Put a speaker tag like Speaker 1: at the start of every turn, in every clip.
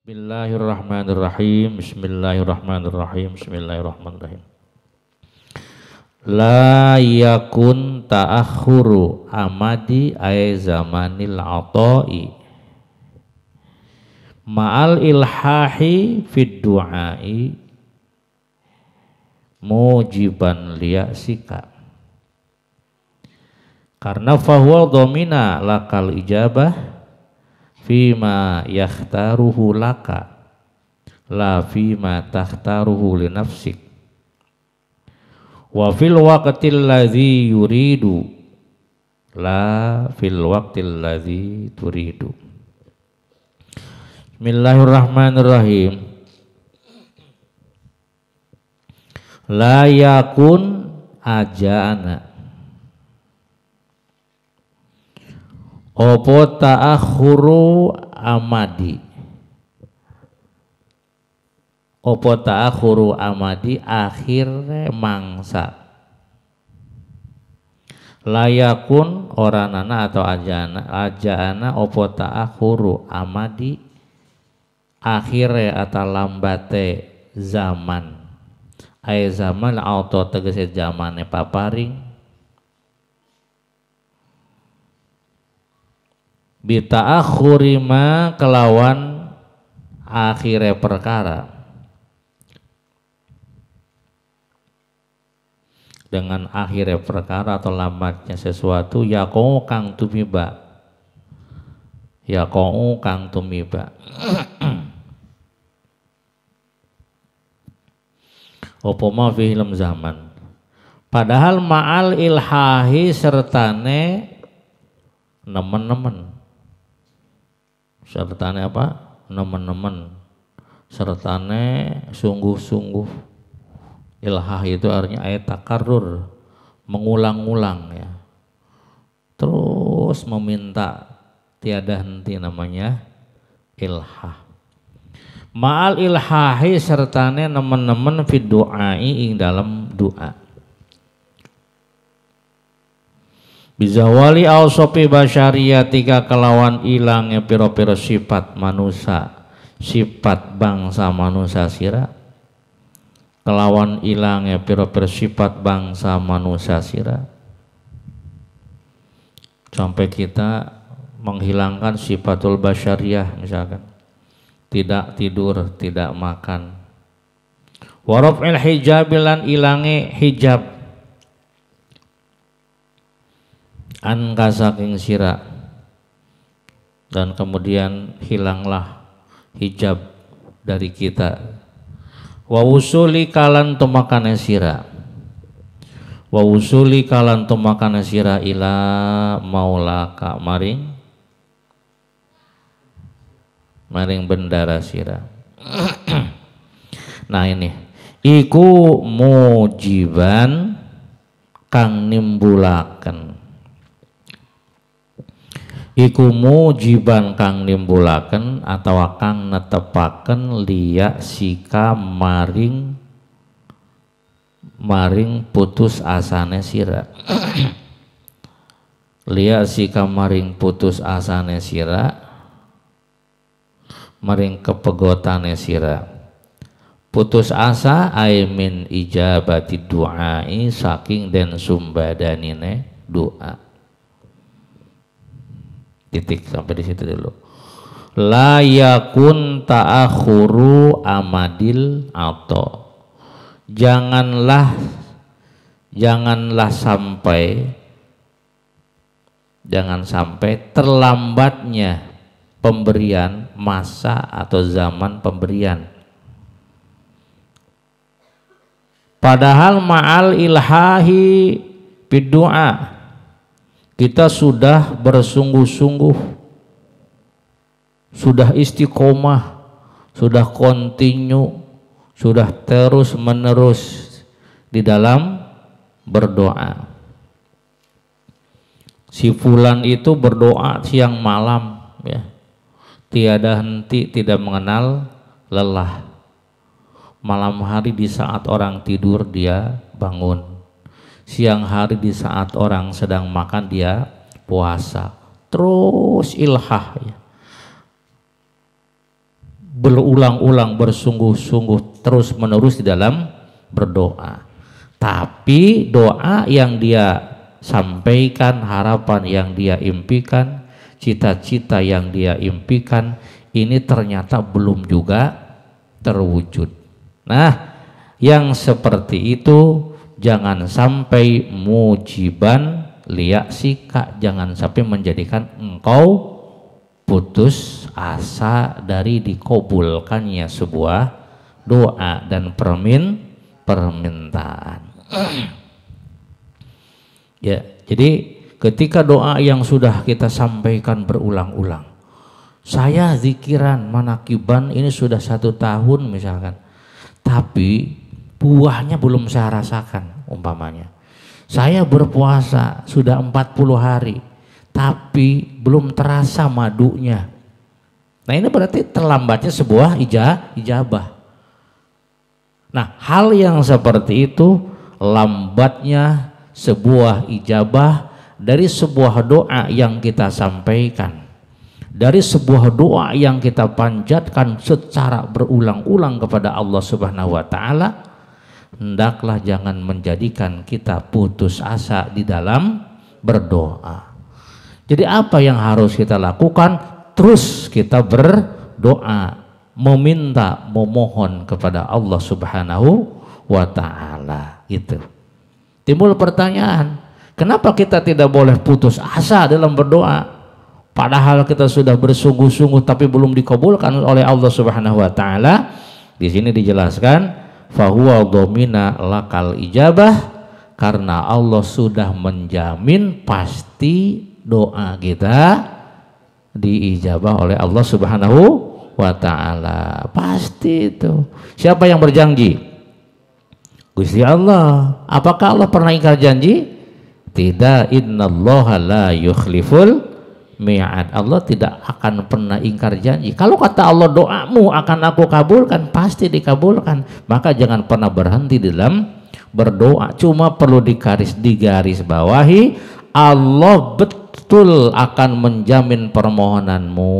Speaker 1: Bismillahirrahmanirrahim. Bismillahirrahmanirrahim. Bismillahirrahmanirrahim. La yakun ta'akhuru amadi ay zamanil ata'i ma'al ilhahi fid du'ai mujiban liya'sika. Karena fahuwa dhamina lakal ijabah fima yakhtaruhu laka la fima takhtaruhu li nafsik wa fil waqtil ladzi yuridu la fil waqtil ladzi turidu. Bismillahirrahmanirrahim. La yakun ajana opo ta'akhuru amadi, opo ta'akhuru amadi akhir mangsa. Layakun oranana atau ajana opo ta'akhuru amadi akhir atau lambate zaman. Ay zaman auto tegese zamane paparing bita'akhuri ma kelawan akhire perkara, dengan akhire perkara atau lambatnya sesuatu yaqau kang tumiba, yaqau kang tumiba. Opo ma fi ilm zaman, padahal ma'al ilhahi sertane nemen-nemen, sertane apa? Nemen-nemen, sertane sungguh-sungguh. Ilhah itu artinya ayat takarrur, mengulang-ulang ya. Terus meminta tiada henti namanya ilhah. Ma'al ilhahi sertane nemen-nemen fid du'ai ing dalam doa. Bizawali awsopi basyariyatika kelawan ilangnya piro-piro sifat manusia, sifat bangsa manusia sira, kelawan ilangnya piro-piro sifat bangsa manusia sira, sampai kita menghilangkan sifatul basyariyah, misalkan tidak tidur, tidak makan. Waraf'il hijabilan ilange hijab angka saking sira, dan kemudian hilanglah hijab dari kita. Wa usuli kalan tumakane sira, wa usuli kalan tumakane sira ila maulaka maring bendara sira. Nah ini iku mujiban kang nimbulaken, iku mujiban kang nimbulaken atau kang netepaken liya sika maring putus asane sira. Liya sika maring putus asane sira, maring kepegotane sira. Putus asa aimin ijabati du'ai saking den sumbadanine doa. Titik sampai di situ dulu. La yakun ta'akhuru amadil ato, janganlah sampai terlambatnya pemberian, masa atau zaman pemberian. Padahal ma'al ilhahi biddu'a, kita sudah bersungguh-sungguh, sudah istiqomah, sudah kontinu, sudah terus menerus di dalam berdoa. Si fulan itu berdoa siang malam ya, tiada henti, tidak mengenal lelah. Malam hari di saat orang tidur dia bangun, siang hari di saat orang sedang makan dia puasa. Terus ilhah ya. berulang-ulang, bersungguh-sungguh, terus-menerus di dalam berdoa. Tapi doa yang dia sampaikan, harapan yang dia impikan, cita-cita yang dia impikan, ini ternyata belum juga terwujud. Nah, yang seperti itu jangan sampai mujiban liyaksika, jangan sampai menjadikan engkau putus asa dari dikabulkannya sebuah doa dan permintaan. Ya, jadi ketika doa yang sudah kita sampaikan berulang-ulang, saya zikiran manakiban ini sudah 1 tahun misalkan, tapi buahnya belum saya rasakan. Umpamanya saya berpuasa sudah 40 hari, tapi belum terasa madunya. Nah, ini berarti terlambatnya sebuah ijabah. Nah, hal yang seperti itu, lambatnya sebuah ijabah dari sebuah doa yang kita sampaikan, dari sebuah doa yang kita panjatkan secara berulang-ulang kepada Allah Subhanahu wa taala, hendaklah jangan menjadikan kita putus asa di dalam berdoa. Jadi apa yang harus kita lakukan? Terus kita berdoa, meminta, memohon kepada Allah Subhanahu wa taala. Itu. Timbul pertanyaan, kenapa kita tidak boleh putus asa dalam berdoa? Padahal kita sudah bersungguh-sungguh tapi belum dikabulkan oleh Allah Subhanahu wa taala. Di sini dijelaskan, fahuwa dhamina lakal ijabah, karena Allah sudah menjamin pasti doa kita diijabah oleh Allah Subhanahu wa ta'ala. Pasti itu. Siapa yang berjanji? Gusti Allah. Apakah Allah pernah ingkar janji? Tidak. Innallaha la yukhliful mi'ad. Allah tidak akan pernah ingkar janji. Kalau kata Allah doamu akan aku kabulkan, pasti dikabulkan. Maka jangan pernah berhenti dalam berdoa. Cuma perlu digaris bawahi, Allah betul akan menjamin permohonanmu.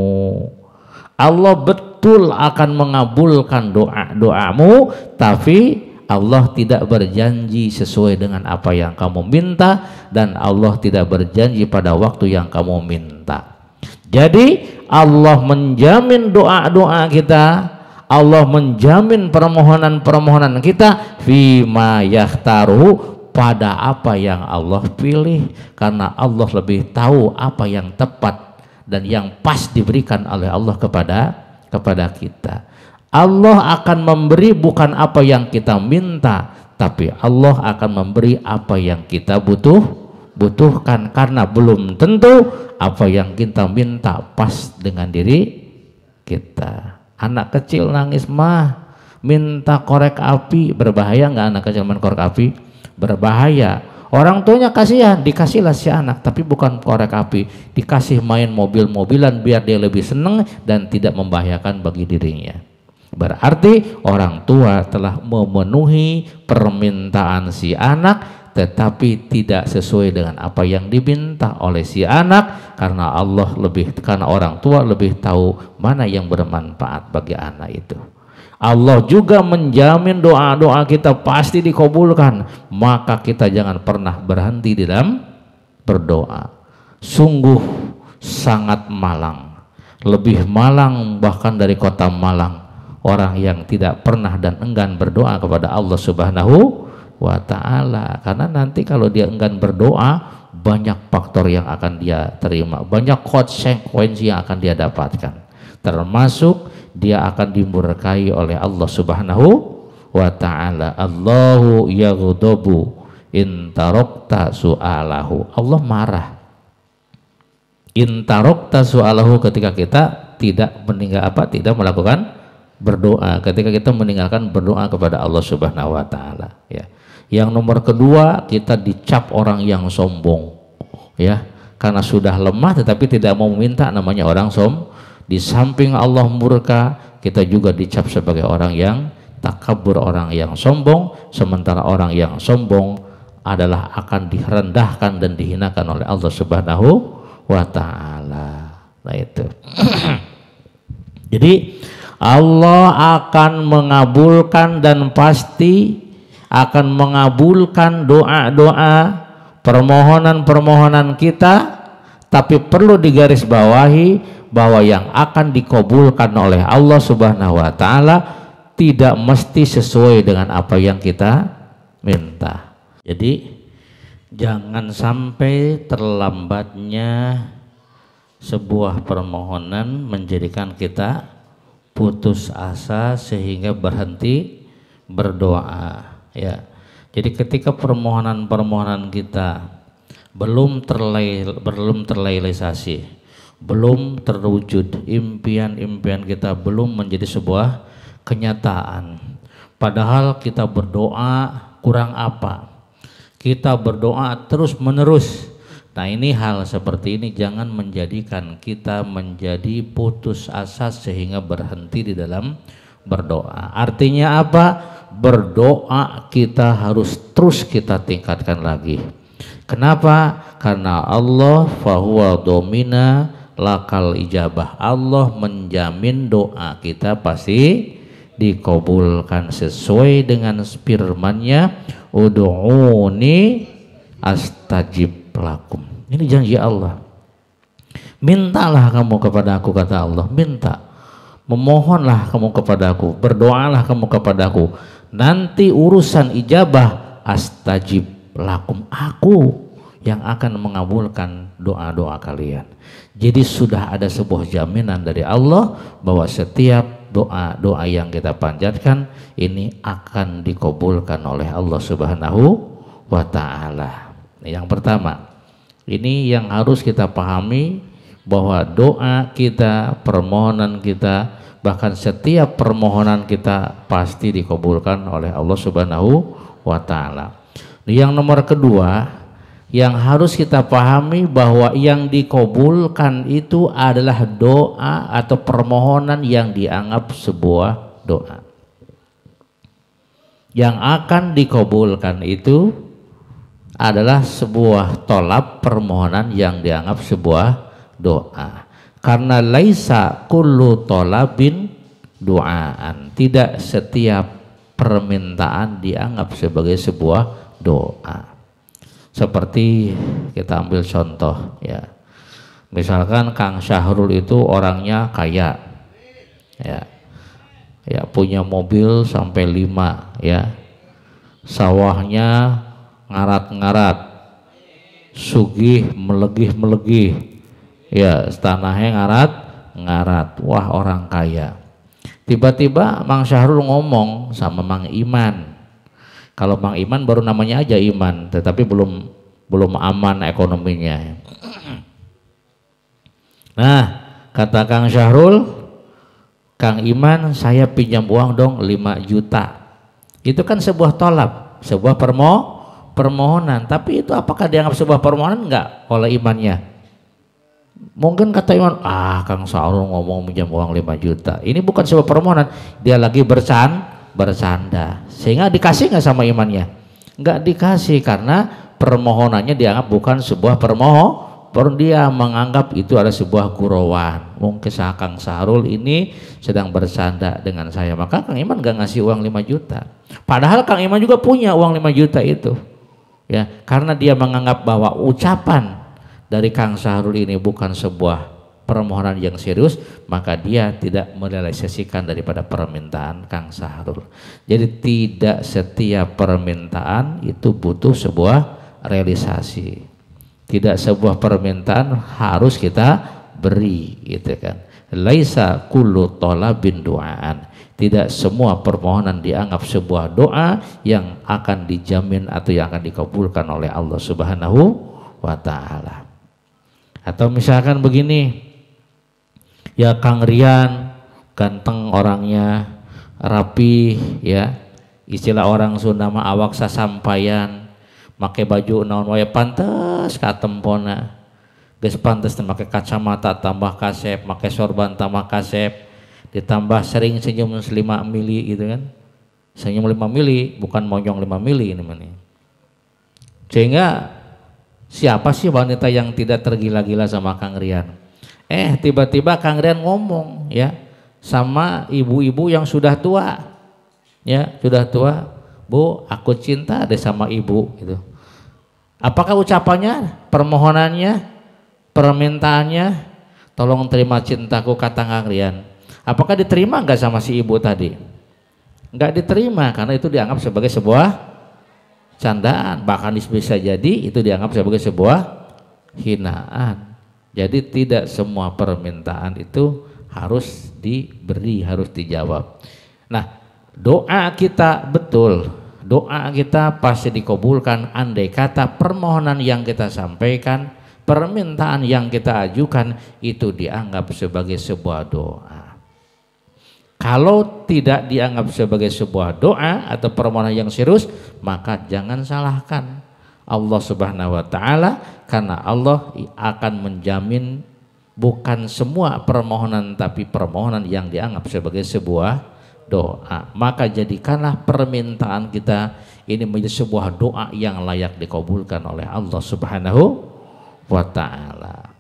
Speaker 1: Allah betul akan mengabulkan doamu, tapi Allah tidak berjanji sesuai dengan apa yang kamu minta, dan Allah tidak berjanji pada waktu yang kamu minta. Jadi Allah menjamin doa-doa kita, Allah menjamin permohonan-permohonan kita fima yakhtaru, pada apa yang Allah pilih, karena Allah lebih tahu apa yang tepat dan yang pas diberikan oleh Allah kepada kita. Allah akan memberi bukan apa yang kita minta, tapi Allah akan memberi apa yang kita butuhkan, karena belum tentu apa yang kita minta pas dengan diri kita. Anak kecil nangis mah minta korek api, berbahaya nggak anak kecil main korek api? Berbahaya. Orang tuanya kasihan, dikasihlah si anak, tapi bukan korek api, dikasih main mobil-mobilan biar dia lebih senang dan tidak membahayakan bagi dirinya. Berarti orang tua telah memenuhi permintaan si anak, tetapi tidak sesuai dengan apa yang diminta oleh si anak, karena karena orang tua lebih tahu mana yang bermanfaat bagi anak itu. Allah juga menjamin doa-doa kita pasti dikabulkan, maka kita jangan pernah berhenti di dalam berdoa. Sungguh sangat malang, lebih malang bahkan dari kota Malang, orang yang tidak pernah dan enggan berdoa kepada Allah Subhanahu wa ta'ala. Karena nanti kalau dia enggan berdoa, banyak faktor yang akan dia terima, banyak konsekuensi yang akan dia dapatkan, termasuk dia akan dimurkai oleh Allah Subhanahu wa ta'ala. Allahu yaghdabu in tarakta su'alahu. Allah marah in tarakta su'alahu ketika kita tidak tidak melakukan berdoa, ketika kita meninggalkan berdoa kepada Allah Subhanahu wa ta'ala, ya. Yang nomor kedua, kita dicap orang yang sombong, ya, karena sudah lemah tetapi tidak mau meminta, namanya orang Di samping Allah murka, kita juga dicap sebagai orang yang takabur, orang yang sombong, sementara orang yang sombong adalah akan direndahkan dan dihinakan oleh Allah Subhanahu wa ta'ala. Nah itu. Jadi Allah akan mengabulkan dan pasti akan mengabulkan doa-doa, permohonan-permohonan kita, tapi perlu digarisbawahi bahwa yang akan dikabulkan oleh Allah Subhanahu wa taala tidak mesti sesuai dengan apa yang kita minta. Jadi jangan sampai terlambatnya sebuah permohonan menjadikan kita putus asa sehingga berhenti berdoa, ya. Jadi ketika permohonan-permohonan kita belum terrealisasi, belum terwujud, impian-impian kita belum menjadi sebuah kenyataan, padahal kita berdoa kurang apa? Kita berdoa terus-menerus. Nah, ini hal seperti ini jangan menjadikan kita menjadi putus asa sehingga berhenti di dalam berdoa. Artinya apa? Berdoa kita harus terus kita tingkatkan lagi. Kenapa? Karena Allah fahuwa domina lakal ijabah. Allah menjamin doa kita pasti dikabulkan sesuai dengan firman-Nya, ud'uni astajib lakum. Ini janji Allah. Mintalah kamu kepada aku, kata Allah, minta, memohonlah kamu kepada aku, berdoalah kamu kepada aku, nanti urusan ijabah astajib lakum, aku yang akan mengabulkan doa-doa kalian. Jadi sudah ada sebuah jaminan dari Allah bahwa setiap doa-doa yang kita panjatkan ini akan dikabulkan oleh Allah Subhanahu wa taala. Yang pertama, ini yang harus kita pahami, bahwa doa kita, permohonan kita, bahkan setiap permohonan kita pasti dikabulkan oleh Allah Subhanahu wa taala. Yang nomor kedua, yang harus kita pahami bahwa yang dikabulkan itu adalah doa atau permohonan yang dianggap sebuah doa. Yang akan dikabulkan itu adalah sebuah tolab, permohonan yang dianggap sebuah doa. Karena laisa kullu tolabin doaan, tidak setiap permintaan dianggap sebagai sebuah doa. Seperti kita ambil contoh, ya, misalkan Kang Syahrul itu orangnya kaya, ya punya mobil sampai 5, ya, sawahnya ngarat-ngarat, sugih melegih-melegih, ya, tanahnya ngarat-ngarat, wah orang kaya. Tiba-tiba Mang Syahrul ngomong sama Mang Iman. Kalau Mang Iman baru namanya aja Iman, tetapi belum aman ekonominya. Nah, kata Kang Syahrul, Kang Iman, saya pinjam uang dong 5 juta. Itu kan sebuah tolab, sebuah permohonan. Tapi itu apakah dianggap sebuah permohonan? Enggak oleh imannya. Mungkin kata Iman, Kang Syahrul ngomong pinjam uang 5 juta. Ini bukan sebuah permohonan, dia lagi bercanda. Sehingga dikasih nggak sama imannya? Nggak dikasih, karena permohonannya dianggap bukan sebuah permohonan. Dia menganggap itu adalah sebuah gurauan. Mungkin Kang Syahrul ini sedang bercanda dengan saya, maka Kang Iman nggak ngasih uang 5 juta. Padahal Kang Iman juga punya uang 5 juta itu, ya, karena dia menganggap bahwa ucapan dari Kang Syahrul ini bukan sebuah permohonan yang serius, maka dia tidak merealisasikan daripada permintaan Kang Syahrul. Jadi tidak setiap permintaan itu butuh sebuah realisasi. Tidak sebuah permintaan harus kita beri, gitu kan. Laisa kullu thalabin du'aan. Tidak semua permohonan dianggap sebuah doa yang akan dijamin atau yang akan dikabulkan oleh Allah Subhanahu wa taala. Atau misalkan begini, ya, Kang Rian ganteng orangnya, rapi, ya, istilah orang Sunda mah awak sasampayan, make baju naon wae pantes ka tempona, geus pantes make kacamata tambah kasep, make sorban tambah kasep, ditambah sering senyum 5 mili gitu kan, senyum 5 mili bukan monyong 5 mili ini mah. Sehingga siapa sih wanita yang tidak tergila-gila sama Kang Rian? Tiba-tiba Kang Rian ngomong, ya, sama ibu-ibu yang sudah tua, ya sudah tua, Bu, aku cinta deh sama ibu gitu. Apakah ucapannya, permohonannya, permintaannya, tolong terima cintaku kata kalian? Apakah diterima nggak sama si ibu tadi? Nggak diterima, karena itu dianggap sebagai sebuah candaan, bahkan bisa jadi itu dianggap sebagai sebuah hinaan. Jadi tidak semua permintaan itu harus diberi, harus dijawab. Nah, doa kita betul, doa kita pasti dikabulkan andai kata permohonan yang kita sampaikan, permintaan yang kita ajukan itu dianggap sebagai sebuah doa. Kalau tidak dianggap sebagai sebuah doa atau permohonan yang serius, maka jangan salahkan Allah Subhanahu wa taala, karena Allah akan menjamin bukan semua permohonan tapi permohonan yang dianggap sebagai sebuah doa. Maka jadikanlah permintaan kita ini menjadi sebuah doa yang layak dikabulkan oleh Allah Subhanahu wa taala.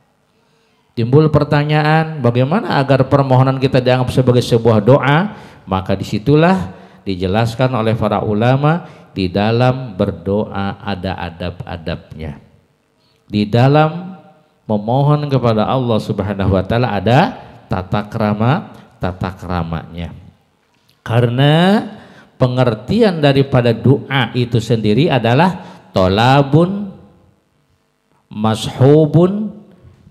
Speaker 1: Timbul pertanyaan, bagaimana agar permohonan kita dianggap sebagai sebuah doa? Maka disitulah dijelaskan oleh para ulama, di dalam berdoa ada adab-adabnya. Di dalam memohon kepada Allah Subhanahu wa taala ada tata keramanya. Karena pengertian daripada doa itu sendiri adalah tolabun mashubun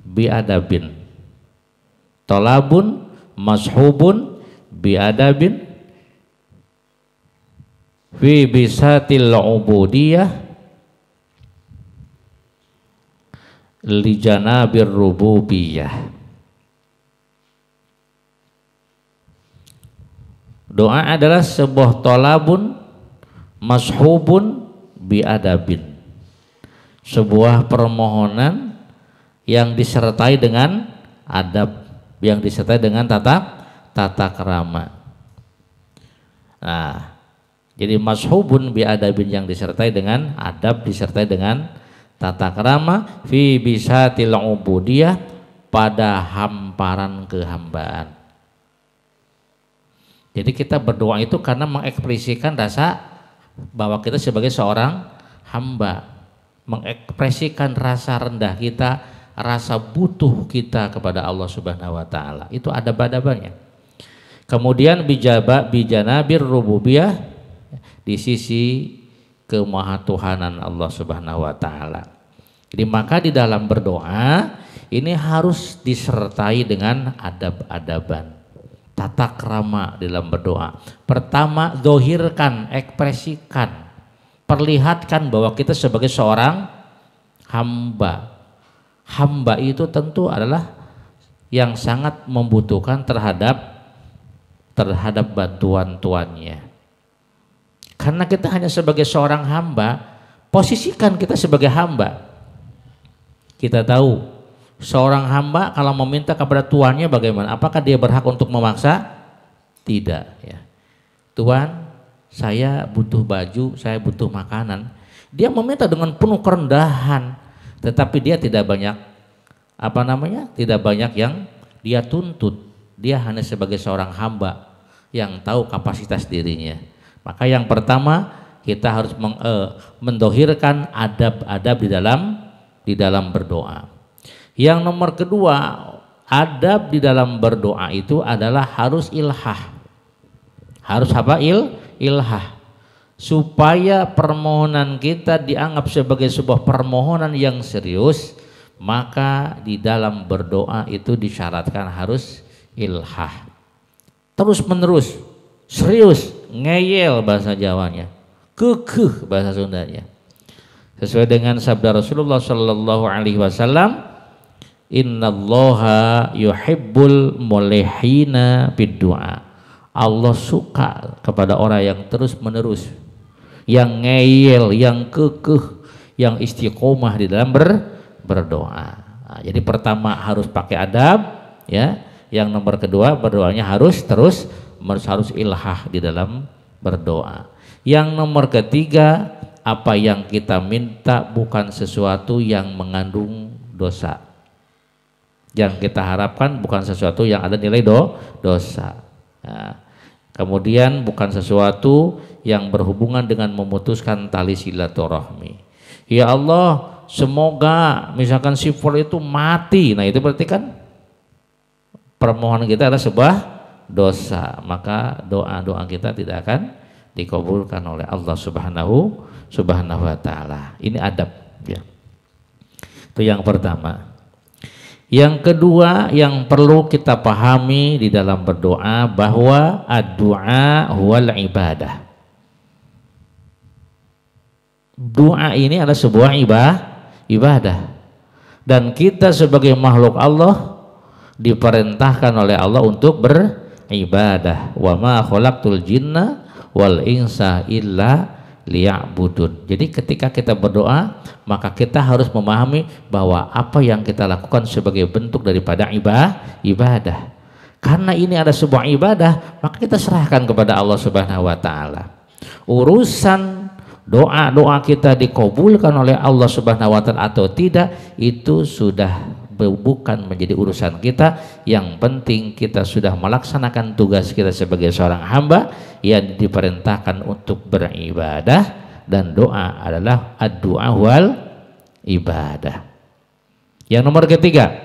Speaker 1: biadabin. Tolabun mashubun biadabin fi bisatil ubudiyah li janabir rububiyah. Doa adalah sebuah tolabun mashubun biadabin, sebuah permohonan yang disertai dengan adab, yang disertai dengan tata krama. Nah, jadi mashubun biadabin yang disertai dengan adab, disertai dengan tata krama fi bisatil ubudiyah, pada hamparan kehambaan. Jadi kita berdoa itu karena mengekspresikan rasa bahwa kita sebagai seorang hamba, mengekspresikan rasa rendah kita, rasa butuh kita kepada Allah Subhanahu wa taala. Itu ada adabannya. Kemudian bijanabir rububiyah, di sisi kemahatuhanan Allah Subhanahu wa taala. Jadi maka di dalam berdoa ini harus disertai dengan adab-adaban, tata krama dalam berdoa. Pertama, dohirkan, ekspresikan, perlihatkan bahwa kita sebagai seorang hamba. Hamba itu tentu adalah yang sangat membutuhkan terhadap bantuan tuannya. Karena kita hanya sebagai seorang hamba, posisikan kita sebagai hamba. Kita tahu seorang hamba kalau meminta kepada tuannya bagaimana? Apakah dia berhak untuk memaksa? Tidak, ya. Tuan, saya butuh baju, saya butuh makanan. Dia meminta dengan penuh kerendahan, tetapi dia tidak banyak tidak banyak yang dia tuntut. Dia hanya sebagai seorang hamba yang tahu kapasitas dirinya. Maka yang pertama kita harus mendohirkan adab-adab di dalam berdoa. Yang nomor kedua, adab di dalam berdoa itu adalah harus ilhah. Harus apa? Ilhah. Supaya permohonan kita dianggap sebagai sebuah permohonan yang serius, maka di dalam berdoa itu disyaratkan harus ilhah. Terus menerus, serius, ngeyel bahasa Jawanya, kekeh bahasa Sundanya. Sesuai dengan sabda Rasulullah sallallahu alaihi wasallam, innallaha yuhibbul mulihina bid du'a. Allah suka kepada orang yang terus menerus, yang ngeyel, yang kekeh, yang istiqomah di dalam berdoa. Nah, jadi pertama harus pakai adab, ya. Yang nomor kedua, berdoanya harus ilhah di dalam berdoa. Yang nomor ketiga, apa yang kita minta bukan sesuatu yang mengandung dosa. Yang kita harapkan bukan sesuatu yang ada nilai dosa. Nah, kemudian bukan sesuatu yang berhubungan dengan memutuskan tali silaturahmi. Ya Allah, semoga misalkan si fulan itu mati. Nah, itu berarti kan permohonan kita adalah sebuah dosa, maka doa-doa kita tidak akan dikabulkan oleh Allah Subhanahu wa taala. Ini adab ya. Itu yang pertama. Yang kedua yang perlu kita pahami di dalam berdoa bahwa ad-du'a huwal ibadah. Doa ini adalah sebuah ibadah. Dan kita sebagai makhluk Allah diperintahkan oleh Allah untuk beribadah. Wa ma khalaqtul jinna wal insa illa liya'budun. Jadi ketika kita berdoa, maka kita harus memahami bahwa apa yang kita lakukan sebagai bentuk daripada ibadah. Karena ini ada sebuah ibadah, maka kita serahkan kepada Allah Subhanahu wa taala. Urusan doa-doa kita dikabulkan oleh Allah Subhanahu wa taala atau tidak, itu sudah bukan menjadi urusan kita. Yang penting kita sudah melaksanakan tugas kita sebagai seorang hamba yang diperintahkan untuk beribadah, dan doa adalah ad-du'a wal ibadah. Yang nomor ketiga,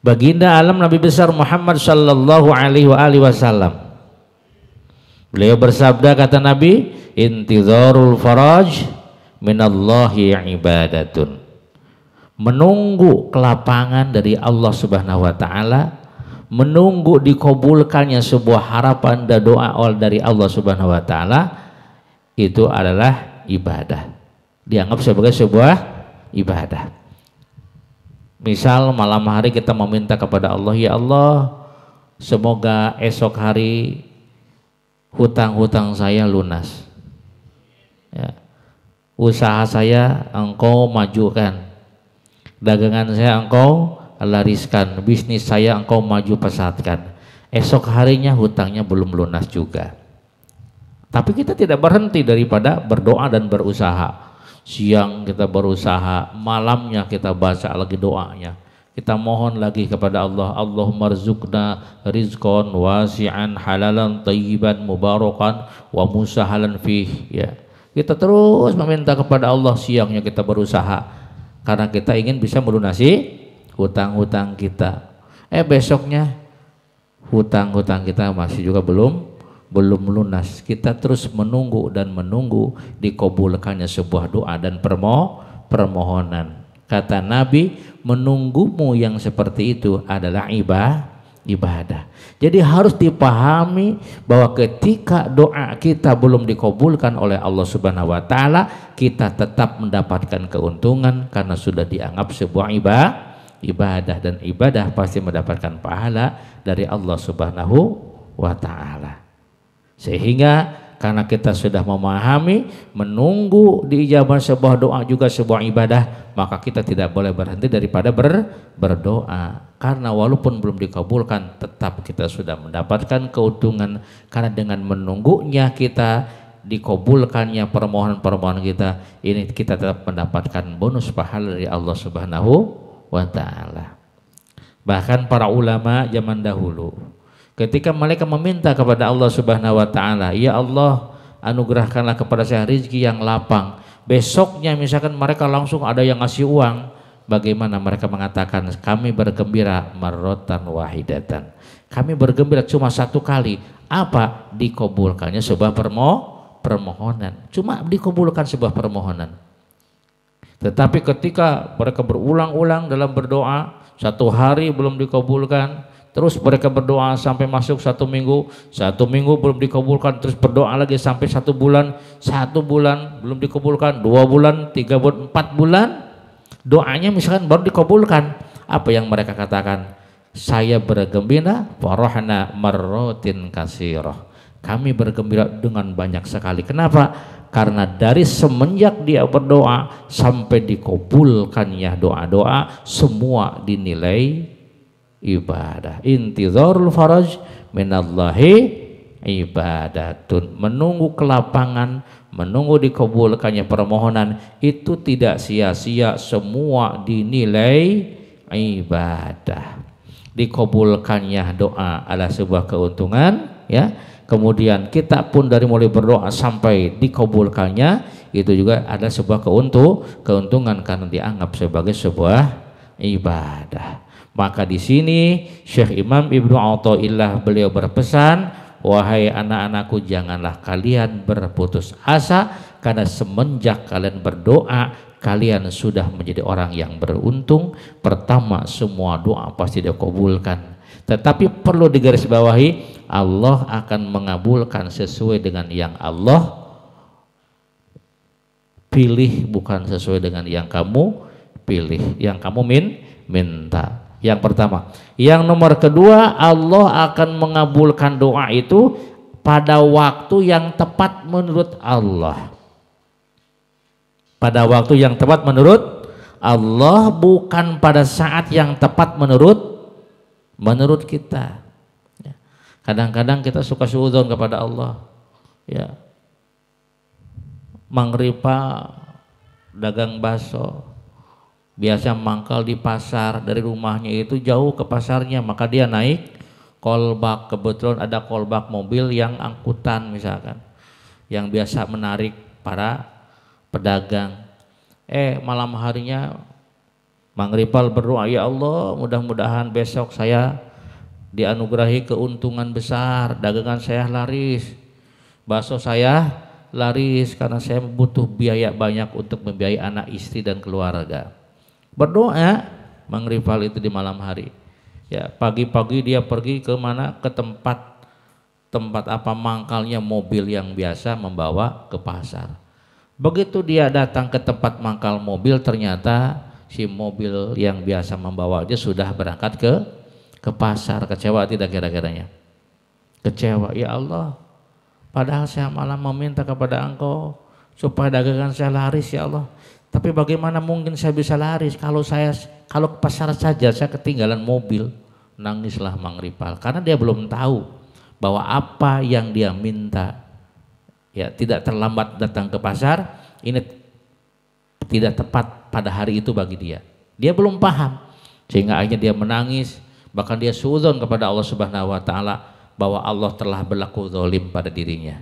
Speaker 1: baginda alam Nabi besar Muhammad sallallahu alaihi wasallam, beliau bersabda, kata Nabi, intizarul faraj minallahi ibadatun. Menunggu kelapangan dari Allah Subhanahu wa taala, menunggu dikabulkannya sebuah harapan dan doa dari Allah Subhanahu wa taala, itu adalah ibadah. Dianggap sebagai sebuah ibadah. Misal malam hari kita meminta kepada Allah, ya Allah, semoga esok hari hutang-hutang saya lunas. Ya. Usaha saya Engkau majukan. Dagangan saya Engkau lariskan, bisnis saya Engkau maju pesatkan. Esok harinya hutangnya belum lunas juga. Tapi kita tidak berhenti daripada berdoa dan berusaha. Siang kita berusaha, malamnya kita baca lagi doanya. Kita mohon lagi kepada Allah, Allahumma rzuqna rizqan wasi'an halalan tayyiban mubarakan wa musahalan fih. Ya. Kita terus meminta kepada Allah, siangnya kita berusaha karena kita ingin bisa melunasi hutang-hutang kita. Besoknya hutang-hutang kita masih juga belum lunas. Kita terus menunggu dan menunggu dikabulkannya sebuah doa dan permohonan. Kata Nabi, menunggumu yang seperti itu adalah ibadah. Jadi harus dipahami bahwa ketika doa kita belum dikabulkan oleh Allah Subhanahu wa taala, kita tetap mendapatkan keuntungan karena sudah dianggap sebuah ibadah, dan ibadah pasti mendapatkan pahala dari Allah Subhanahu wa taala. Sehingga karena kita sudah memahami menunggu diijabah sebuah doa juga sebuah ibadah, maka kita tidak boleh berhenti daripada berdoa. Karena walaupun belum dikabulkan, tetap kita sudah mendapatkan keuntungan, karena dengan menunggunya kita dikabulkannya permohonan-permohonan kita, ini kita tetap mendapatkan bonus pahala dari Allah Subhanahu wa taala. Bahkan para ulama zaman dahulu, ketika mereka meminta kepada Allah Subhanahu wa taala, ya Allah, anugerahkanlah kepada saya rezeki yang lapang. Besoknya misalkan mereka langsung ada yang ngasih uang, bagaimana mereka mengatakan, kami bergembira marrotan wahidatan. Kami bergembira cuma satu kali. Apa? Dikabulkannya sebuah permohonan. Cuma dikabulkan sebuah permohonan. Tetapi ketika mereka berulang-ulang dalam berdoa, satu hari belum dikabulkan, terus mereka berdoa sampai masuk satu minggu belum dikabulkan, terus berdoa lagi sampai 1 bulan belum dikabulkan, 2 bulan, 3 bulan, 4 bulan, doanya misalkan baru dikabulkan. Apa yang mereka katakan? Saya bergembira farahna marrotin kasirah. Kami bergembira dengan banyak sekali. Kenapa? Karena dari semenjak dia berdoa sampai dikabulkannya doa-doa, semua dinilai ibadah. Intizarul faraj minallahi ibadatun. Menunggu kelapangan, menunggu dikabulkannya permohonan, itu tidak sia-sia, semua dinilai ibadah. dikabulkannya doa adalah sebuah keuntungan, ya. Kemudian kita pun dari mulai berdoa sampai dikabulkannya itu juga ada sebuah keuntungan karena dianggap sebagai sebuah ibadah. Maka di sini Syekh Imam Ibnu Athaillah beliau berpesan, wahai anak-anakku, janganlah kalian berputus asa karena semenjak kalian berdoa kalian sudah menjadi orang yang beruntung. Pertama, semua doa pasti dikabulkan. Tetapi perlu digarisbawahi, Allah akan mengabulkan sesuai dengan yang Allah pilih, bukan sesuai dengan yang kamu pilih, yang kamu minta. Yang pertama. Yang nomor kedua, Allah akan mengabulkan doa itu pada waktu yang tepat menurut Allah. Pada waktu yang tepat menurut Allah, bukan pada saat yang tepat menurut kita. Kadang-kadang kita suka suudzon kepada Allah, ya. Mang Ripa dagang bakso, biasa mangkal di pasar, dari rumahnya itu jauh ke pasarnya, maka dia naik kolbak. Kebetulan ada kolbak mobil yang angkutan misalkan, yang biasa menarik para pedagang. Malam harinya Mang Ripal berdoa, ya Allah, mudah-mudahan besok saya dianugerahi keuntungan besar, dagangan saya laris, bakso saya laris, karena saya butuh biaya banyak untuk membiayai anak, istri dan keluarga. Berdoa Mang Ripal itu di malam hari, ya. Pagi-pagi dia pergi ke mana, ke tempat apa mangkalnya mobil yang biasa membawa ke pasar. Begitu dia datang ke tempat mangkal mobil, ternyata si mobil yang biasa membawa dia sudah berangkat ke pasar. Kecewa tidak kira-kiranya? Kecewa. Ya Allah, padahal saya malah meminta kepada Engkau supaya dagangan saya laris, ya Allah. Tapi bagaimana mungkin saya bisa laris kalau ke pasar saja saya ketinggalan mobil. Nangislah Mang Ripal karena dia belum tahu bahwa apa yang dia minta, ya, tidak terlambat datang ke pasar, ini tidak tepat pada hari itu bagi dia. Dia belum paham, sehingga akhirnya dia menangis, bahkan dia suudzon kepada Allah Subhanahu wa taala bahwa Allah telah berlaku zalim pada dirinya.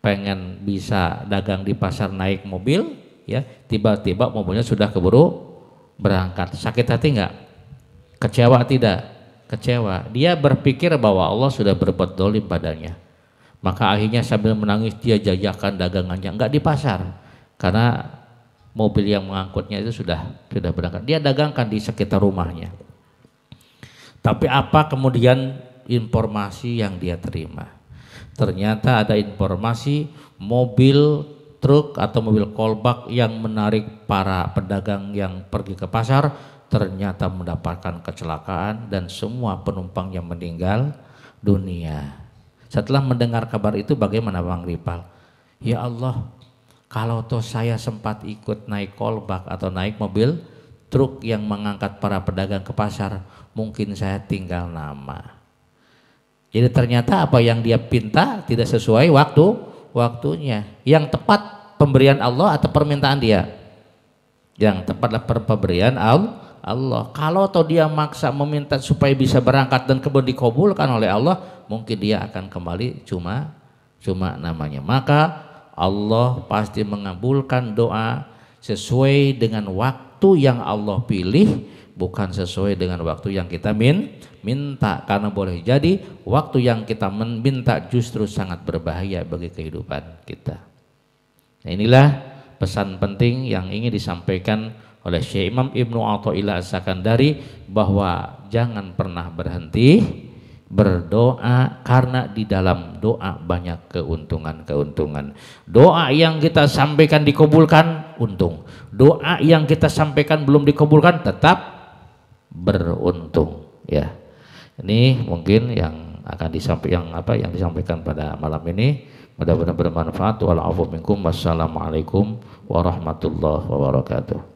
Speaker 1: Pengen bisa dagang di pasar naik mobil, ya, tiba-tiba mobilnya sudah keburu berangkat. Sakit hati enggak? Kecewa tidak? Kecewa. Dia berpikir bahwa Allah sudah berbuat zalim padanya. Maka akhirnya sambil menangis dia jajakan dagangannya, enggak di pasar, karena mobil yang mengangkutnya itu sudah berangkat. Dia dagangkan di sekitar rumahnya. Tapi apa kemudian informasi yang dia terima? Ternyata ada informasi mobil truk atau mobil kolbak yang menarik para pedagang yang pergi ke pasar ternyata mendapatkan kecelakaan dan semua penumpangnya meninggal dunia. Setelah mendengar kabar itu, bagaimana Mang Ripal? Ya Allah, kalau toh saya sempat ikut naik kolbak atau naik mobil truk yang mengangkat para pedagang ke pasar, mungkin saya tinggal nama. Jadi ternyata apa yang dia pinta tidak sesuai waktunya. Yang tepat pemberian Allah atau permintaan dia? Yang tepatlah pemberian Allah. Kalau toh dia maksa meminta supaya bisa berangkat dan kemudian dikabulkan oleh Allah, mungkin dia akan kembali cuma namanya. Maka Allah pasti mengabulkan doa sesuai dengan waktu yang Allah pilih, bukan sesuai dengan waktu yang kita minta. Karena boleh jadi waktu yang kita minta justru sangat berbahaya bagi kehidupan kita. Nah, inilah pesan penting yang ingin disampaikan oleh Syekh Imam Ibnu Athaillah As-Sakandari, bahwa jangan pernah berhenti berdoa karena di dalam doa banyak keuntungan. Doa yang kita sampaikan dikabulkan, untung. Doa yang kita sampaikan belum dikabulkan, tetap beruntung, ya. Ini mungkin yang akan yang disampaikan pada malam ini. Mudah-mudahan bermanfaat. Wa'alaikum warahmatullahi wabarakatuh.